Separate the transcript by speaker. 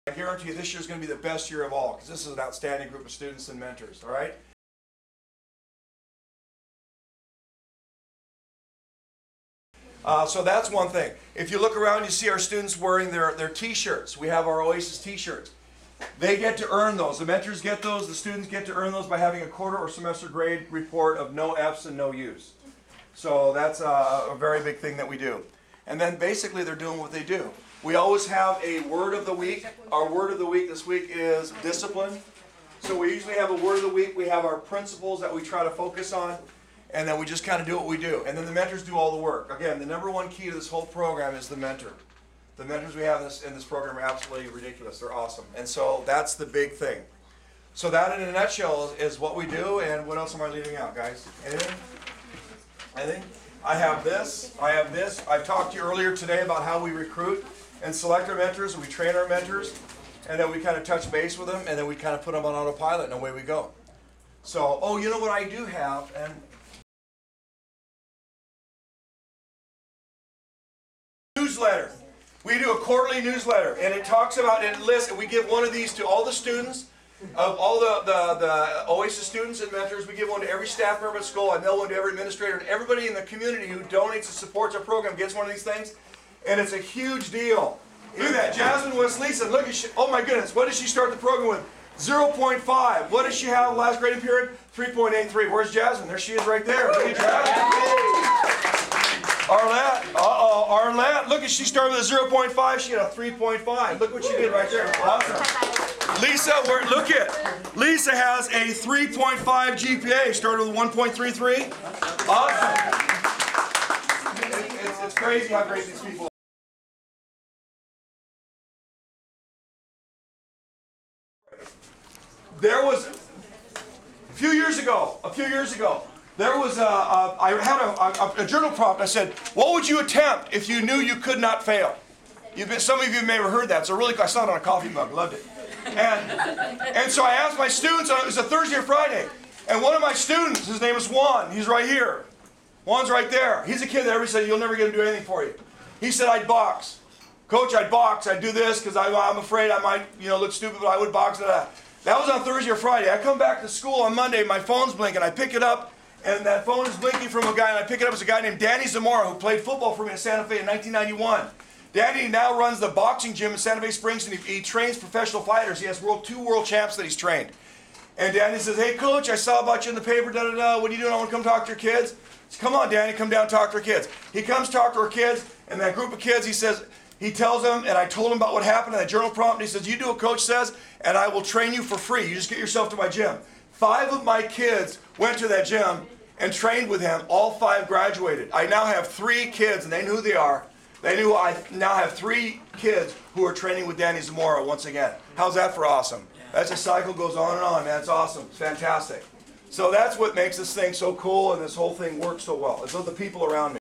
Speaker 1: I guarantee you this year is going to be the best year of all, because this is an outstanding group of students and mentors, all right? So that's one thing. If you look around, you see our students wearing their t-shirts. We have our Oasis t-shirts. They get to earn those. The mentors get those. The students get to earn those by having a quarter or semester grade report of no F's and no U's. So that's a very big thing that we do. And then basically they're doing what they do. We always have a word of the week. Our word of the week this week is discipline. So we usually have a word of the week. We have our principles that we try to focus on. And then we just kind of do what we do. And then the mentors do all the work. Again, the number one key to this whole program is the mentor. The mentors we have in this program are absolutely ridiculous. They're awesome. And so that's the big thing. So that in a nutshell is what we do. And what else am I leaving out, guys? Anything? Anything? I have this. I have this. I've talked to you earlier today about how we recruit and select our mentors. And we train our mentors. And then we kind of touch base with them. And then we kind of put them on autopilot and away we go. So, oh, you know what I do have? And newsletter. We do a quarterly newsletter, and it talks about, and it lists, and we give one of these to all the students, of all the Oasis students and mentors. We give one to every staff member at school. I mail one to every administrator, and everybody in the community who donates and supports our program gets one of these things, and it's a huge deal. Look at that, Jasmine Wesleyson. Look at she, oh my goodness, what did she start the program with? 0.5. What does she have last grading period? 3.83. Where's Jasmine? There she is right there. Look at Jasmine. Arlette, Arlette, look at she started with a 0.5, she had a 3.5. Look what she did right there. Awesome. Lisa, look at, Lisa has a 3.5 GPA, started with 1.33. Awesome. It's crazy how great these people are. There was, a few years ago, there was I had a journal prompt. I said, what would you attempt if you knew you could not fail? Some of you may have heard that. So really, I saw it on a coffee mug. Loved it. And so I asked my students, it was a Thursday or Friday, and one of my students, his name is Juan. He's right here. Juan's right there. He's a kid that everybody said, you'll never get him to do anything for you. He said, I'd box. Coach, I'd box. I'd do this because I'm afraid I might look stupid, but I would box. That was on Thursday or Friday. I come back to school on Monday, my phone's blinking. I pick it up. And that phone is blinking from a guy, and I pick it up as a guy named Danny Zamora, who played football for me in Santa Fe in 1991. Danny now runs the boxing gym in Santa Fe Springs, and he trains professional fighters. He has two world champs that he's trained. And Danny says, hey, Coach, I saw about you in the paper, da-da-da. What are you doing? I want to come talk to your kids. I said, come on, Danny, come down and talk to our kids. He comes talk to our kids, and that group of kids, he tells them, and I told him about what happened in that journal prompt, and he says, you do what Coach says, and I will train you for free. You just get yourself to my gym. 5 of my kids went to that gym and trained with him. All 5 graduated. I now have 3 kids, and they knew who they are. They knew I now have 3 kids who are training with Danny Zamora once again. How's that for awesome? That's a cycle, goes on and on, man. It's awesome. It's fantastic. So that's what makes this thing so cool, and this whole thing works so well. It's the people around me.